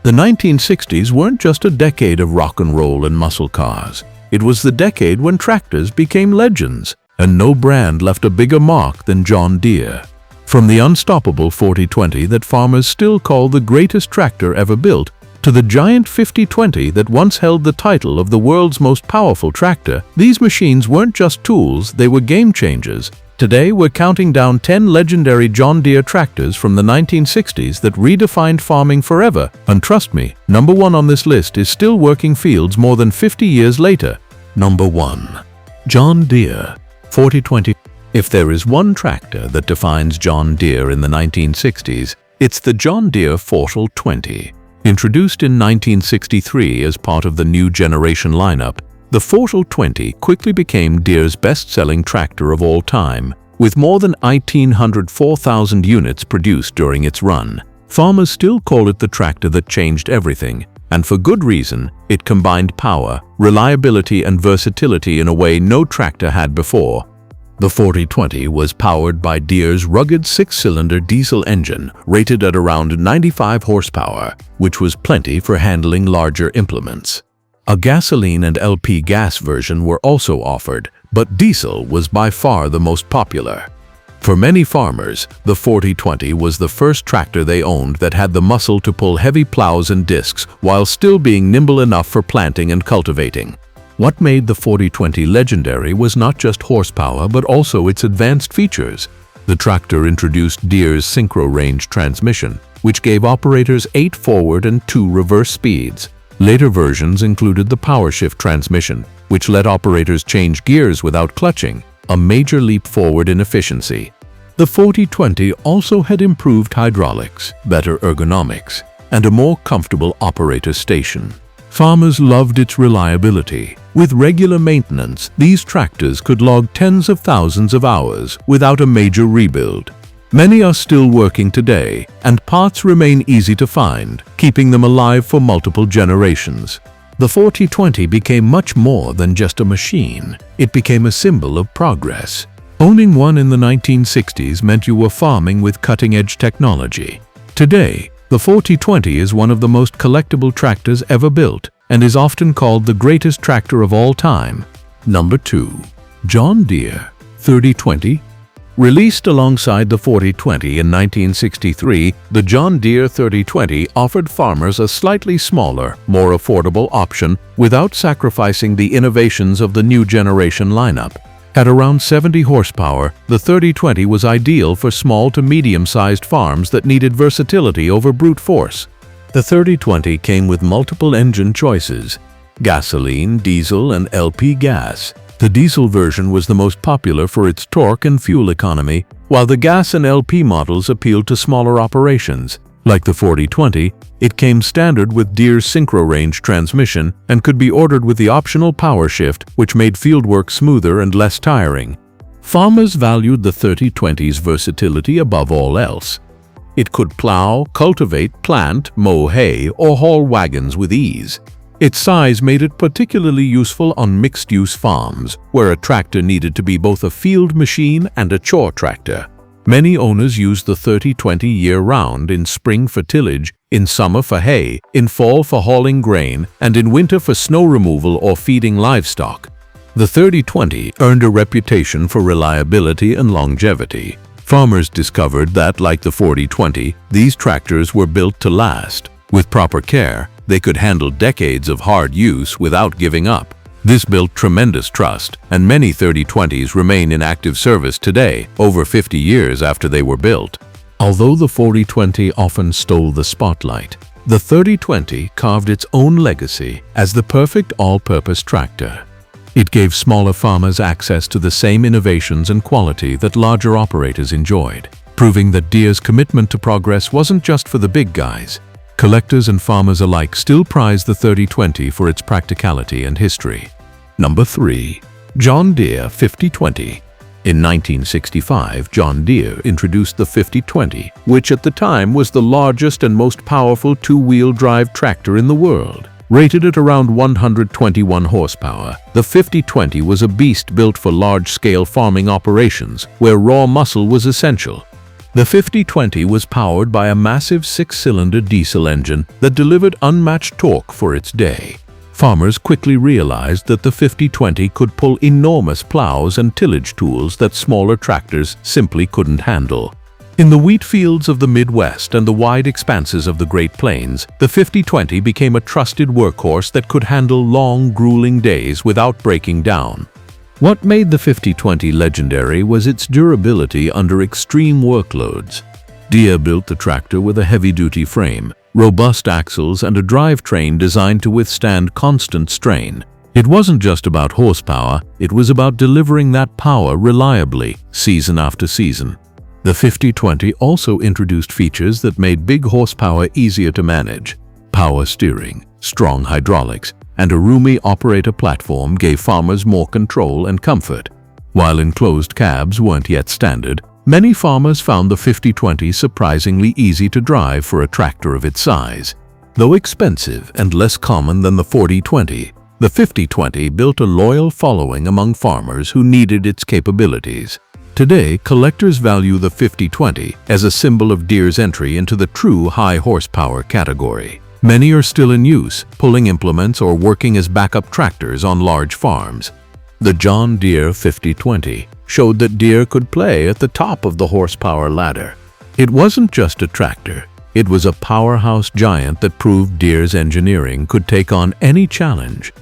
The 1960s weren't just a decade of rock and roll and muscle cars. It was the decade when tractors became legends, and no brand left a bigger mark than John Deere. From the unstoppable 4020 that farmers still call the greatest tractor ever built, to the giant 5020 that once held the title of the world's most powerful tractor, these machines weren't just tools, they were game changers. Today, we're counting down 10 legendary John Deere tractors from the 1960s that redefined farming forever. And trust me, number one on this list is still working fields more than 50 years later. Number 1. John Deere 4020. If there is one tractor that defines John Deere in the 1960s, it's the John Deere 4020. Introduced in 1963 as part of the new generation lineup, the 4020 quickly became Deere's best-selling tractor of all time, with more than 1,804,000 units produced during its run. Farmers still call it the tractor that changed everything, and for good reason. It combined power, reliability, and versatility in a way no tractor had before. The 4020 was powered by Deere's rugged 6-cylinder diesel engine, rated at around 95 horsepower, which was plenty for handling larger implements. A gasoline and LP gas version were also offered, but diesel was by far the most popular. For many farmers, the 4020 was the first tractor they owned that had the muscle to pull heavy plows and discs while still being nimble enough for planting and cultivating. What made the 4020 legendary was not just horsepower but also its advanced features. The tractor introduced Deere's synchro-range transmission, which gave operators 8 forward and 2 reverse speeds. Later versions included the powershift transmission, which let operators change gears without clutching, a major leap forward in efficiency. The 4020 also had improved hydraulics, better ergonomics, and a more comfortable operator station. Farmers loved its reliability. With regular maintenance, these tractors could log tens of thousands of hours without a major rebuild. Many are still working today, and parts remain easy to find, keeping them alive for multiple generations. The 4020 became much more than just a machine. It became a symbol of progress. Owning one in the 1960s meant you were farming with cutting-edge technology. Today, the 4020 is one of the most collectible tractors ever built and is often called the greatest tractor of all time. Number 2. John Deere 3020. Released alongside the 4020 in 1963, the John Deere 3020 offered farmers a slightly smaller, more affordable option without sacrificing the innovations of the new generation lineup. At around 70 horsepower, the 3020 was ideal for small to medium-sized farms that needed versatility over brute force. The 3020 came with multiple engine choices: gasoline, diesel, and LP gas. The diesel version was the most popular for its torque and fuel economy, while the gas and LP models appealed to smaller operations. Like the 4020, it came standard with Deere's synchro-range transmission and could be ordered with the optional power shift, which made fieldwork smoother and less tiring. Farmers valued the 3020's versatility above all else. It could plow, cultivate, plant, mow hay, or haul wagons with ease. Its size made it particularly useful on mixed-use farms, where a tractor needed to be both a field machine and a chore tractor. Many owners used the 3020 year-round, in spring for tillage, in summer for hay, in fall for hauling grain, and in winter for snow removal or feeding livestock. The 3020 earned a reputation for reliability and longevity. Farmers discovered that, like the 4020, these tractors were built to last. With proper care, they could handle decades of hard use without giving up. This built tremendous trust, and many 3020s remain in active service today, over 50 years after they were built. Although the 4020 often stole the spotlight, the 3020 carved its own legacy as the perfect all-purpose tractor. It gave smaller farmers access to the same innovations and quality that larger operators enjoyed, proving that Deere's commitment to progress wasn't just for the big guys. Collectors and farmers alike still prize the 3020 for its practicality and history. Number 3. John Deere 5020. In 1965, John Deere introduced the 5020, which at the time was the largest and most powerful two-wheel drive tractor in the world. Rated at around 121 horsepower, the 5020 was a beast built for large-scale farming operations, where raw muscle was essential. The 5020 was powered by a massive 6-cylinder diesel engine that delivered unmatched torque for its day. Farmers quickly realized that the 5020 could pull enormous plows and tillage tools that smaller tractors simply couldn't handle. In the wheat fields of the Midwest and the wide expanses of the Great Plains, the 5020 became a trusted workhorse that could handle long, grueling days without breaking down. What made the 5020 legendary was its durability under extreme workloads. Deere built the tractor with a heavy-duty frame, robust axles, and a drivetrain designed to withstand constant strain. It wasn't just about horsepower, it was about delivering that power reliably, season after season. The 5020 also introduced features that made big horsepower easier to manage. Power steering, strong hydraulics, and a roomy operator platform gave farmers more control and comfort. While enclosed cabs weren't yet standard, many farmers found the 5020 surprisingly easy to drive for a tractor of its size. Though expensive and less common than the 4020, the 5020 built a loyal following among farmers who needed its capabilities. Today, collectors value the 5020 as a symbol of Deere's entry into the true high-horsepower category. Many are still in use, pulling implements or working as backup tractors on large farms. The John Deere 5020 showed that Deere could play at the top of the horsepower ladder. It wasn't just a tractor, it was a powerhouse giant that proved Deere's engineering could take on any challenge.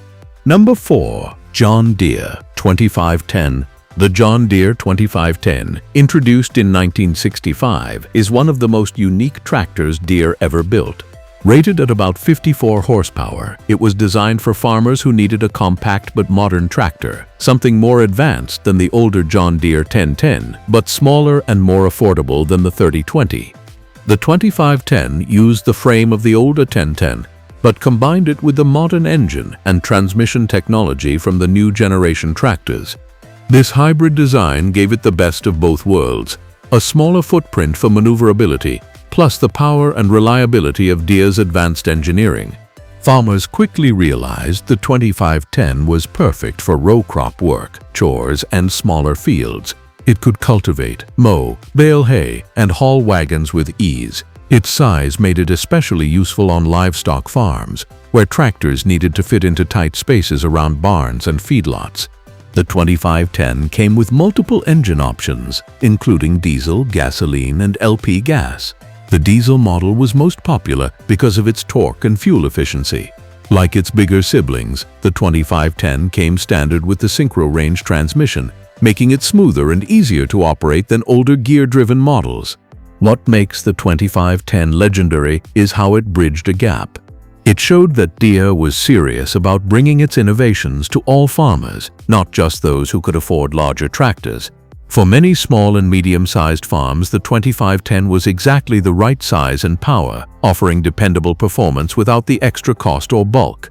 Number 4. John Deere 2510. The John Deere 2510, introduced in 1965, is one of the most unique tractors Deere ever built. Rated at about 54 horsepower, it was designed for farmers who needed a compact but modern tractor, something more advanced than the older John Deere 1010, but smaller and more affordable than the 3020. The 2510 used the frame of the older 1010, but combined it with the modern engine and transmission technology from the new generation tractors. This hybrid design gave it the best of both worlds, a smaller footprint for maneuverability, plus the power and reliability of Deere's advanced engineering. Farmers quickly realized the 2510 was perfect for row crop work, chores, and smaller fields. It could cultivate, mow, bale hay, and haul wagons with ease. Its size made it especially useful on livestock farms, where tractors needed to fit into tight spaces around barns and feedlots. The 2510 came with multiple engine options, including diesel, gasoline, and LP gas. The diesel model was most popular because of its torque and fuel efficiency. Like its bigger siblings, the 2510 came standard with the synchro-range transmission, making it smoother and easier to operate than older gear-driven models. What makes the 2510 legendary is how it bridged a gap. It showed that Deere was serious about bringing its innovations to all farmers, not just those who could afford larger tractors. For many small and medium-sized farms, the 2510 was exactly the right size and power, offering dependable performance without the extra cost or bulk.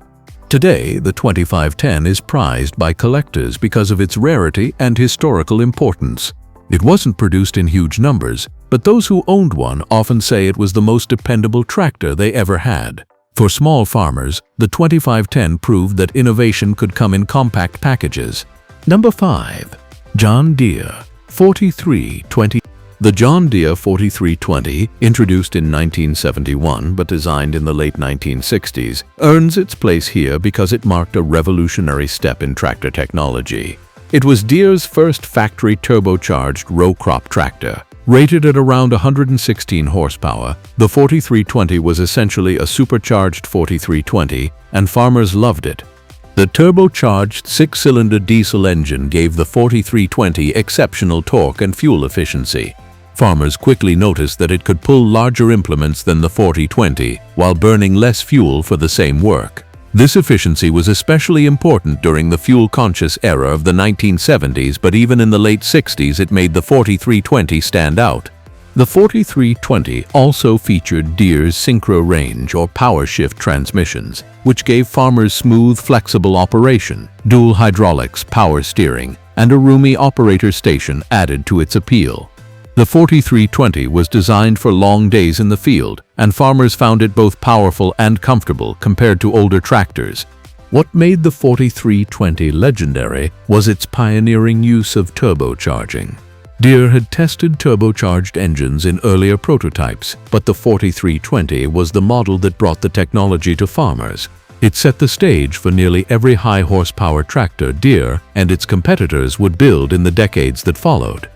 Today, the 2510 is prized by collectors because of its rarity and historical importance. It wasn't produced in huge numbers, but those who owned one often say it was the most dependable tractor they ever had. For small farmers, the 2510 proved that innovation could come in compact packages. Number 5. John Deere 4320. The John Deere 4320, introduced in 1971 but designed in the late 1960s, earns its place here because it marked a revolutionary step in tractor technology. It was Deere's first factory turbocharged row crop tractor. Rated at around 116 horsepower, the 4320 was essentially a supercharged 4320, and farmers loved it. The turbocharged 6-cylinder diesel engine gave the 4320 exceptional torque and fuel efficiency. Farmers quickly noticed that it could pull larger implements than the 4020 while burning less fuel for the same work. This efficiency was especially important during the fuel-conscious era of the 1970s, but even in the late 60s it made the 4320 stand out. The 4320 also featured Deere's synchro-range or power shift transmissions, which gave farmers smooth, flexible operation. Dual hydraulics, power steering, and a roomy operator station added to its appeal. The 4320 was designed for long days in the field, and farmers found it both powerful and comfortable compared to older tractors. What made the 4320 legendary was its pioneering use of turbocharging. Deere had tested turbocharged engines in earlier prototypes, but the 4320 was the model that brought the technology to farmers. It set the stage for nearly every high-horsepower tractor Deere and its competitors would build in the decades that followed.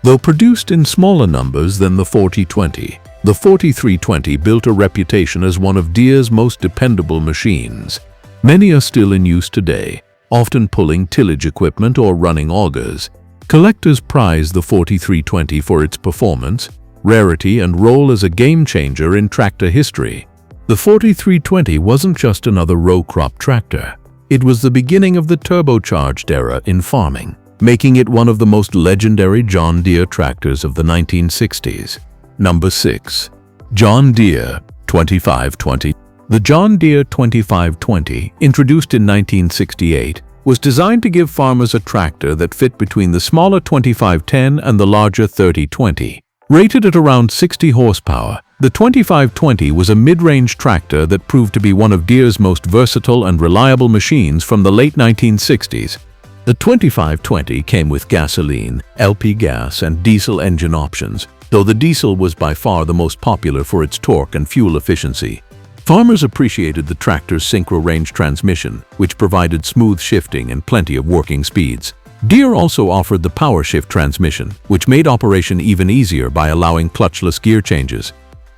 Though produced in smaller numbers than the 4020, the 4320 built a reputation as one of Deere's most dependable machines. Many are still in use today, often pulling tillage equipment or running augers. Collectors prize the 4320 for its performance, rarity, and role as a game-changer in tractor history. The 4320 wasn't just another row-crop tractor. It was the beginning of the turbocharged era in farming, making it one of the most legendary John Deere tractors of the 1960s. Number 6. John Deere 2520. The John Deere 2520, introduced in 1968, was designed to give farmers a tractor that fit between the smaller 2510 and the larger 3020. Rated at around 60 horsepower, the 2520 was a mid-range tractor that proved to be one of Deere's most versatile and reliable machines from the late 1960s. The 2520 came with gasoline, LP gas, and diesel engine options, though the diesel was by far the most popular for its torque and fuel efficiency. Farmers appreciated the tractor's synchro-range transmission, which provided smooth shifting and plenty of working speeds. Deere also offered the PowerShift transmission, which made operation even easier by allowing clutchless gear changes.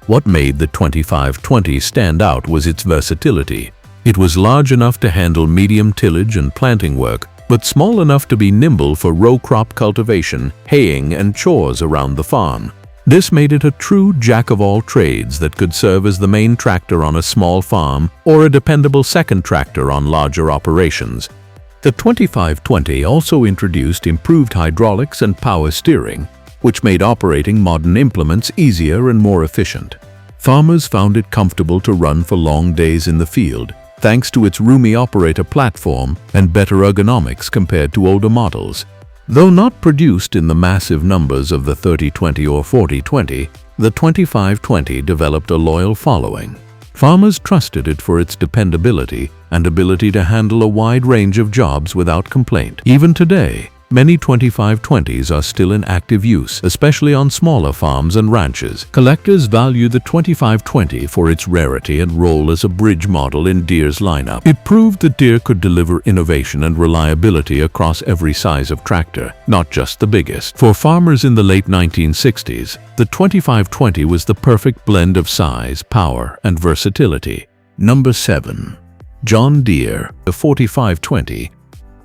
What made the 2520 stand out was its versatility. It was large enough to handle medium tillage and planting work, but small enough to be nimble for row crop cultivation, haying, and chores around the farm. This made it a true jack-of-all-trades that could serve as the main tractor on a small farm or a dependable second tractor on larger operations. The 2520 also introduced improved hydraulics and power steering, which made operating modern implements easier and more efficient. Farmers found it comfortable to run for long days in the field, thanks to its roomy operator platform and better ergonomics compared to older models. Though not produced in the massive numbers of the 3020 or 4020, the 2520 developed a loyal following. Farmers trusted it for its dependability and ability to handle a wide range of jobs without complaint. Even today, many 2520s are still in active use, especially on smaller farms and ranches. Collectors value the 2520 for its rarity and role as a bridge model in Deere's lineup. It proved that Deere could deliver innovation and reliability across every size of tractor, not just the biggest. For farmers in the late 1960s, the 2520 was the perfect blend of size, power, and versatility. Number 7. John Deere, the 4520.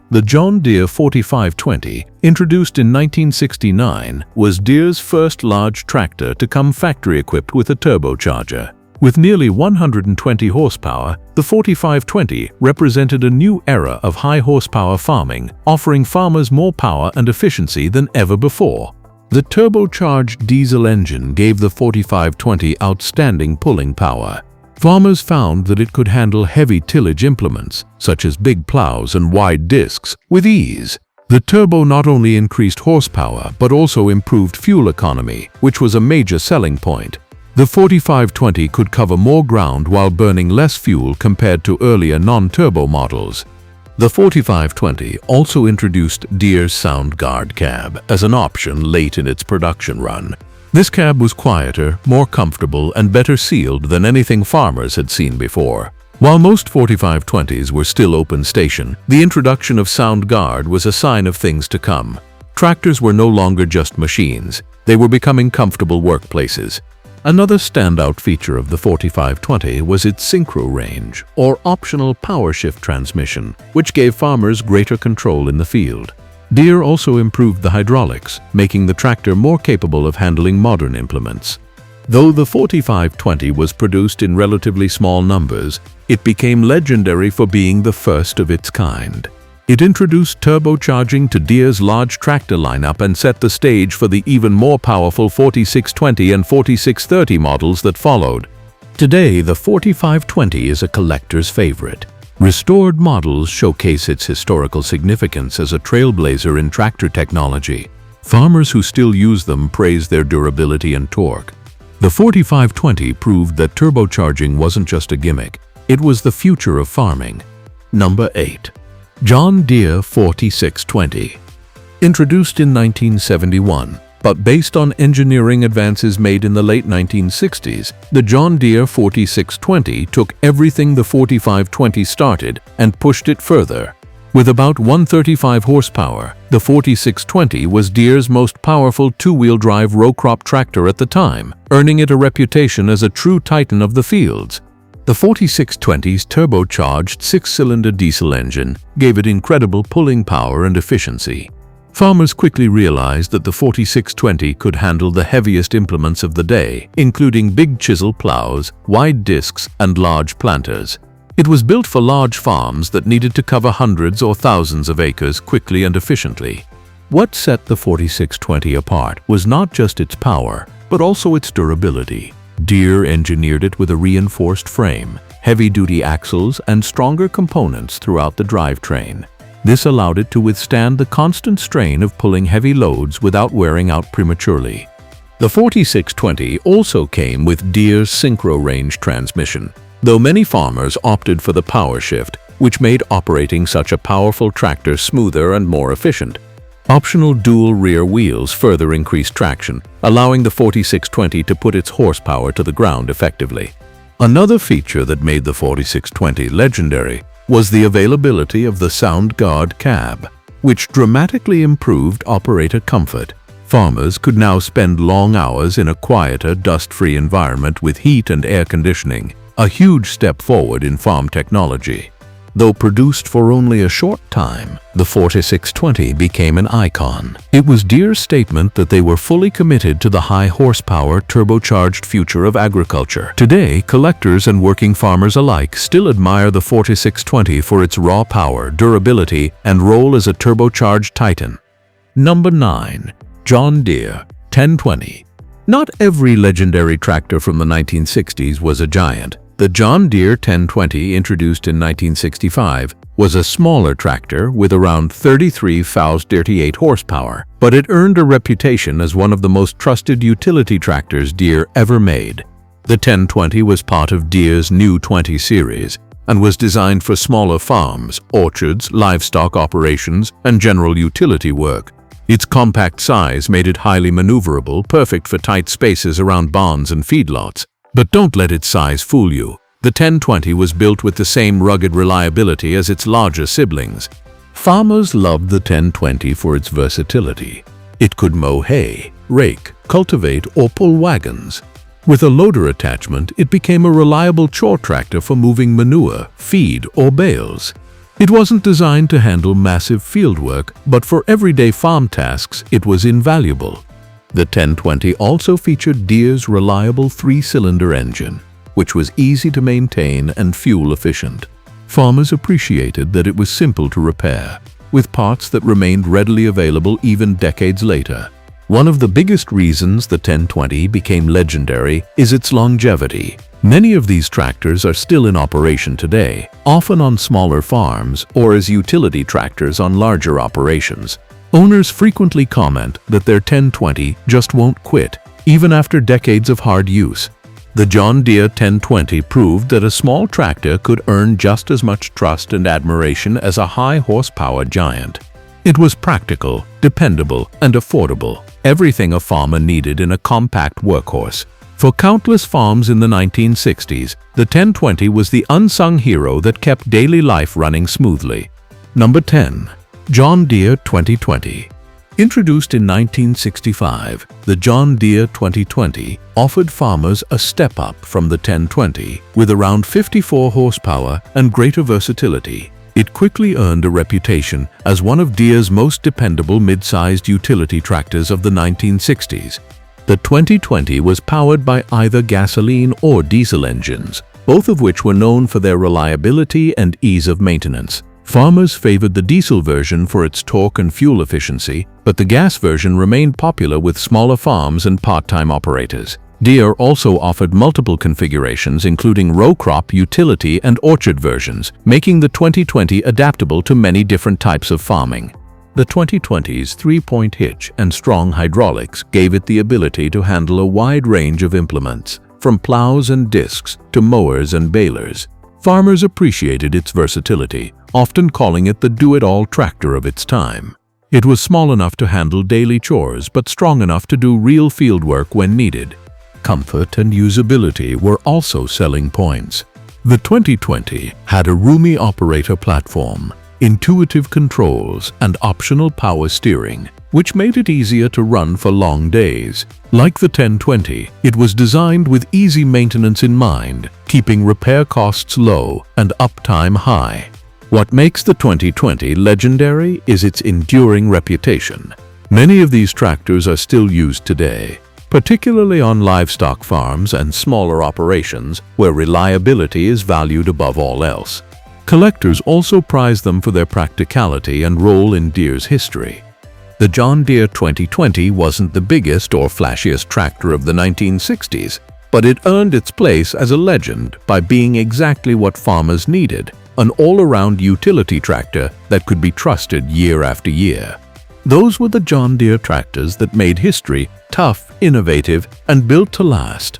The John Deere 4520, introduced in 1969, was Deere's first large tractor to come factory-equipped with a turbocharger. With nearly 120 horsepower, the 4520 represented a new era of high-horsepower farming, offering farmers more power and efficiency than ever before. The turbocharged diesel engine gave the 4520 outstanding pulling power. Farmers found that it could handle heavy tillage implements, such as big plows and wide discs, with ease. The turbo not only increased horsepower but also improved fuel economy, which was a major selling point. The 4520 could cover more ground while burning less fuel compared to earlier non-turbo models. The 4520 also introduced Deere's Sound Guard cab as an option late in its production run. This cab was quieter, more comfortable, and better sealed than anything farmers had seen before. While most 4520s were still open station, the introduction of Sound Guard was a sign of things to come. Tractors were no longer just machines, they were becoming comfortable workplaces. Another standout feature of the 4520 was its synchro range, or optional power shift transmission, which gave farmers greater control in the field. Deere also improved the hydraulics, making the tractor more capable of handling modern implements. Though the 4520 was produced in relatively small numbers, it became legendary for being the first of its kind. It introduced turbocharging to Deere's large tractor lineup and set the stage for the even more powerful 4620 and 4630 models that followed. Today, the 4520 is a collector's favorite. Restored models showcase its historical significance as a trailblazer in tractor technology. Farmers who still use them praise their durability and torque. The 4520 proved that turbocharging wasn't just a gimmick, it was the future of farming. Number 8. John Deere 4620. Introduced in 1971, but based on engineering advances made in the late 1960s, the John Deere 4620 took everything the 4520 started and pushed it further. With about 135 horsepower, the 4620 was Deere's most powerful two-wheel drive row crop tractor at the time, earning it a reputation as a true titan of the fields. The 4620's turbocharged six-cylinder diesel engine gave it incredible pulling power and efficiency. Farmers quickly realized that the 4620 could handle the heaviest implements of the day, including big chisel plows, wide discs, and large planters. It was built for large farms that needed to cover hundreds or thousands of acres quickly and efficiently. What set the 4620 apart was not just its power, but also its durability. Deere engineered it with a reinforced frame, heavy-duty axles, and stronger components throughout the drivetrain. This allowed it to withstand the constant strain of pulling heavy loads without wearing out prematurely. The 4620 also came with Deere's synchro-range transmission, though many farmers opted for the power shift, which made operating such a powerful tractor smoother and more efficient. Optional dual rear wheels further increased traction, allowing the 4620 to put its horsepower to the ground effectively. Another feature that made the 4620 legendary was the availability of the Sound Guard cab, which dramatically improved operator comfort. Farmers could now spend long hours in a quieter, dust-free environment with heat and air conditioning, a huge step forward in farm technology. Though produced for only a short time, the 4620 became an icon. It was Deere's statement that they were fully committed to the high-horsepower, turbocharged future of agriculture. Today, collectors and working farmers alike still admire the 4620 for its raw power, durability, and role as a turbocharged titan. Number 9. John Deere 1020. Not every legendary tractor from the 1960s was a giant. The John Deere 1020, introduced in 1965, was a smaller tractor with around 33 horsepower, but it earned a reputation as one of the most trusted utility tractors Deere ever made. The 1020 was part of Deere's new 20 series and was designed for smaller farms, orchards, livestock operations, and general utility work. Its compact size made it highly maneuverable, perfect for tight spaces around barns and feedlots. But don't let its size fool you. The 1020 was built with the same rugged reliability as its larger siblings. Farmers loved the 1020 for its versatility. It could mow hay, rake, cultivate, or pull wagons. With a loader attachment, it became a reliable chore tractor for moving manure, feed, or bales. It wasn't designed to handle massive field work, but for everyday farm tasks, it was invaluable. The 1020 also featured Deere's reliable three-cylinder engine, which was easy to maintain and fuel-efficient. Farmers appreciated that it was simple to repair, with parts that remained readily available even decades later. One of the biggest reasons the 1020 became legendary is its longevity. Many of these tractors are still in operation today, often on smaller farms or as utility tractors on larger operations. Owners frequently comment that their 1020 just won't quit, even after decades of hard use. The John Deere 1020 proved that a small tractor could earn just as much trust and admiration as a high-horsepower giant. It was practical, dependable, and affordable, everything a farmer needed in a compact workhorse. For countless farms in the 1960s, the 1020 was the unsung hero that kept daily life running smoothly. Number 10. John Deere 2020. Introduced in 1965, the John Deere 2020 offered farmers a step up from the 1020 with around 54 horsepower and greater versatility. It quickly earned a reputation as one of Deere's most dependable mid-sized utility tractors of the 1960s. The 2020 was powered by either gasoline or diesel engines, both of which were known for their reliability and ease of maintenance. Farmers favored the diesel version for its torque and fuel efficiency, but the gas version remained popular with smaller farms and part-time operators. Deere also offered multiple configurations, including row crop, utility, and orchard versions, making the 2020 adaptable to many different types of farming. The 2020's three-point hitch and strong hydraulics gave it the ability to handle a wide range of implements, from plows and discs to mowers and balers. Farmers appreciated its versatility, often calling it the do-it-all tractor of its time. It was small enough to handle daily chores, but strong enough to do real fieldwork when needed. Comfort and usability were also selling points. The 2020 had a roomy operator platform, intuitive controls, and optional power steering, which made it easier to run for long days. Like the 1020, it was designed with easy maintenance in mind, keeping repair costs low and uptime high. What makes the 2020 legendary is its enduring reputation. Many of these tractors are still used today, particularly on livestock farms and smaller operations where reliability is valued above all else. Collectors also prize them for their practicality and role in Deere's history. The John Deere 2020 wasn't the biggest or flashiest tractor of the 1960s, but it earned its place as a legend by being exactly what farmers needed: an all-around utility tractor that could be trusted year after year. Those were the John Deere tractors that made history: tough, innovative, and built to last.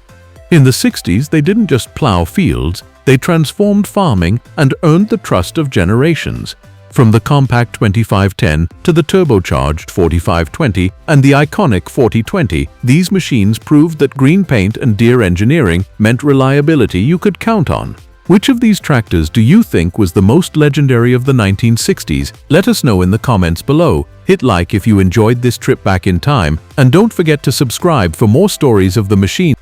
In the 60s, they didn't just plow fields, they transformed farming and earned the trust of generations. From the compact 2510 to the turbocharged 4520 and the iconic 4020, these machines proved that green paint and Deere engineering meant reliability you could count on. Which of these tractors do you think was the most legendary of the 1960s? Let us know in the comments below. Hit like if you enjoyed this trip back in time, and don't forget to subscribe for more stories of the machine.